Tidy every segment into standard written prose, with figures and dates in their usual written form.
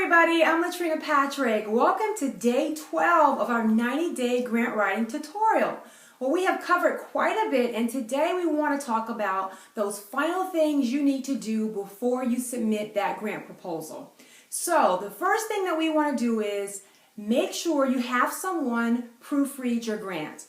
everybody, I'm Latrina Patrick. Welcome to day 12 of our 90-day grant writing tutorial. Well, we have covered quite a bit, and today we want to talk about those final things you need to do before you submit that grant proposal. So the first thing that we want to do is make sure you have someone proofread your grant.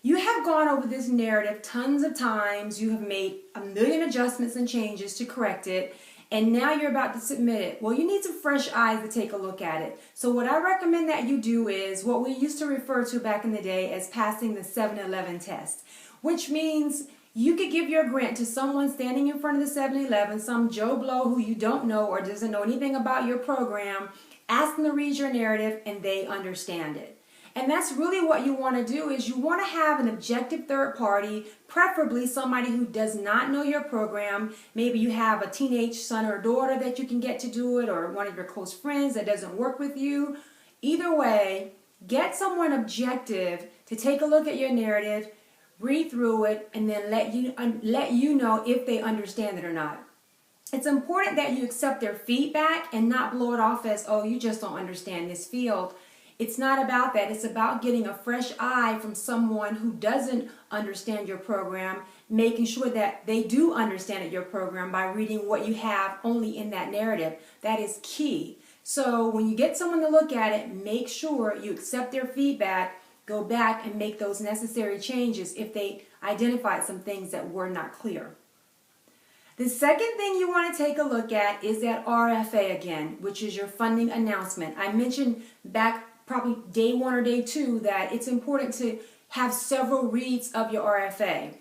You have gone over this narrative tons of times. You have made a million adjustments and changes to correct it, and now you're about to submit it. Well, you need some fresh eyes to take a look at it. So what I recommend that you do is what we used to refer to back in the day as passing the 7-Eleven test, which means you could give your grant to someone standing in front of the 7-Eleven, some Joe Blow who you don't know or doesn't know anything about your program, ask them to read your narrative, and they understand it. And that's really what you want to do, is you want to have an objective third party, preferably somebody who does not know your program. Maybe you have a teenage son or daughter that you can get to do it, or one of your close friends that doesn't work with you. Either way, get someone objective to take a look at your narrative, read through it, and then let you know if they understand it or not. It's important that you accept their feedback and not blow it off as, oh, you just don't understand this field. It's not about that. It's about getting a fresh eye from someone who doesn't understand your program, making sure that they do understand your program by reading what you have only in that narrative. That is key. So when you get someone to look at it, make sure you accept their feedback, go back and make those necessary changes if they identified some things that were not clear. The second thing you want to take a look at is that RFA again, which is your funding announcement. I mentioned back probably day 1 or day 2 that it's important to have several reads of your RFA.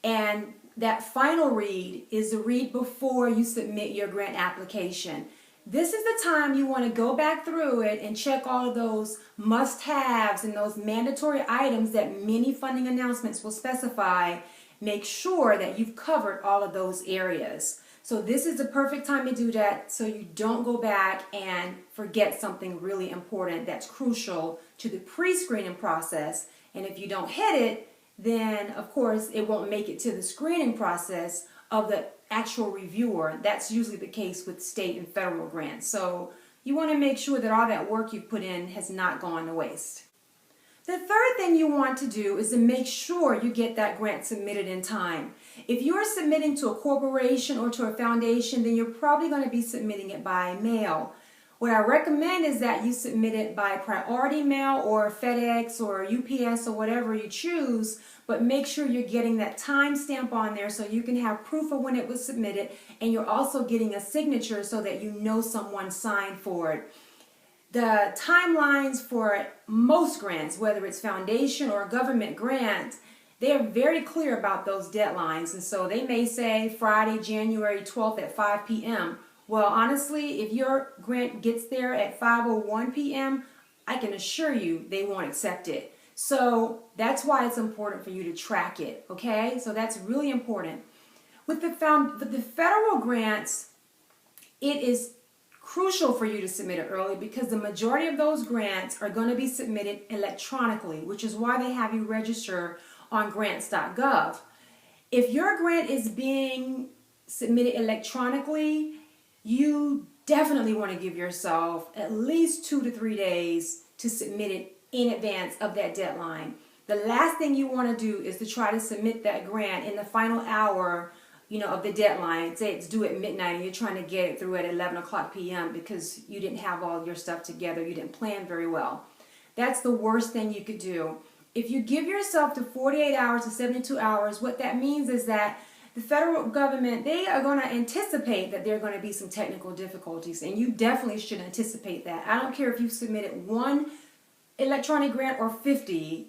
And that final read is the read before you submit your grant application. This is the time you want to go back through it and check all of those must-haves and those mandatory items that many funding announcements will specify. Make sure that you've covered all of those areas. So this is the perfect time to do that so you don't go back and forget something really important that's crucial to the pre-screening process. And if you don't hit it, then of course it won't make it to the screening process of the actual reviewer. That's usually the case with state and federal grants. So you want to make sure that all that work you put in has not gone to waste. The third thing you want to do is to make sure you get that grant submitted in time. If you are submitting to a corporation or to a foundation, then you're probably going to be submitting it by mail. What I recommend is that you submit it by priority mail or FedEx or UPS or whatever you choose, but make sure you're getting that time stamp on there so you can have proof of when it was submitted, and you're also getting a signature so that you know someone signed for it. The timelines for most grants, whether it's foundation or government grant, they are very clear about those deadlines. And so they may say Friday, January 12th at 5 p.m. Well, honestly, if your grant gets there at 5:01 p.m., I can assure you they won't accept it. So that's why it's important for you to track it, okay? So that's really important. With the federal grants, it is crucial for you to submit it early because the majority of those grants are going to be submitted electronically, which is why they have you register on grants.gov. If your grant is being submitted electronically, you definitely want to give yourself at least 2 to 3 days to submit it in advance of that deadline. The last thing you want to do is to try to submit that grant in the final hour of the deadline. Say it's due at midnight and you're trying to get it through at 11 o'clock p.m. because you didn't have all your stuff together, you didn't plan very well. That's the worst thing you could do. If you give yourself to 48 hours to 72 hours, what that means is that the federal government, they are going to anticipate that there are going to be some technical difficulties, and you definitely should anticipate that. I don't care if you've submitted 1 electronic grant or 50,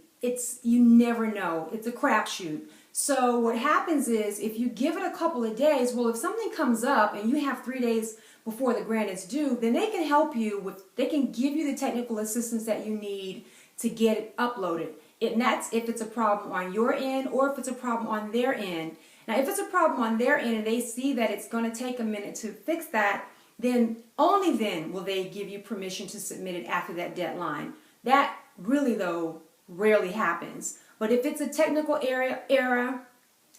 you never know. It's a crapshoot. So what happens is if you give it a couple of days, well, if something comes up and you have 3 days before the grant is due, then they can help you they can give you the technical assistance that you need to get it uploaded. And that's if it's a problem on your end or if it's a problem on their end. Now, if it's a problem on their end and they see that it's going to take a minute to fix that, then only then will they give you permission to submit it after that deadline. That really, though, rarely happens. But if it's a technical error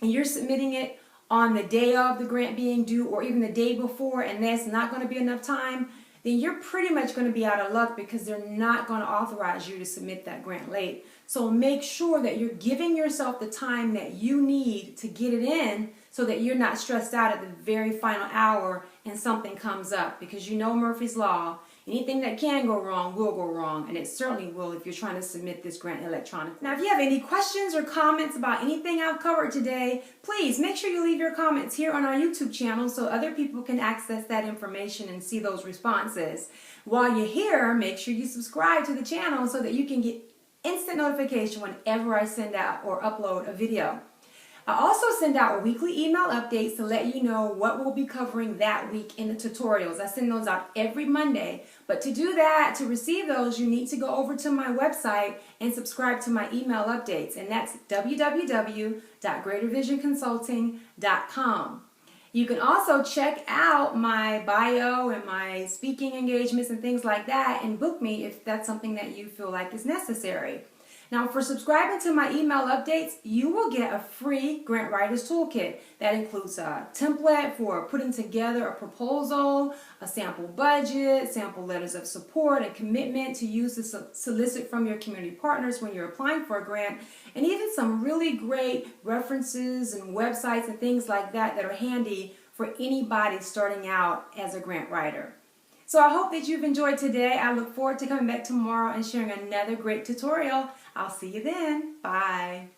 and you're submitting it on the day of the grant being due or even the day before and there's not going to be enough time, then you're pretty much going to be out of luck because they're not going to authorize you to submit that grant late. So make sure that you're giving yourself the time that you need to get it in so that you're not stressed out at the very final hour and something comes up, because you know Murphy's Law. Anything that can go wrong will go wrong, and it certainly will if you're trying to submit this grant electronically. Now, if you have any questions or comments about anything I've covered today, please make sure you leave your comments here on our YouTube channel so other people can access that information and see those responses. While you're here, make sure you subscribe to the channel so that you can get instant notification whenever I send out or upload a video. I also send out weekly email updates to let you know what we'll be covering that week in the tutorials. I send those out every Monday. But to do that, to receive those, you need to go over to my website and subscribe to my email updates. And that's www.greatervisionconsulting.com. You can also check out my bio and my speaking engagements and things like that and book me if that's something that you feel like is necessary. Now, for subscribing to my email updates, you will get a free Grant Writers Toolkit that includes a template for putting together a proposal, a sample budget, sample letters of support and commitment to use to solicit from your community partners when you're applying for a grant, and even some really great references and websites and things like that that are handy for anybody starting out as a grant writer. So I hope that you've enjoyed today. I look forward to coming back tomorrow and sharing another great tutorial. I'll see you then. Bye.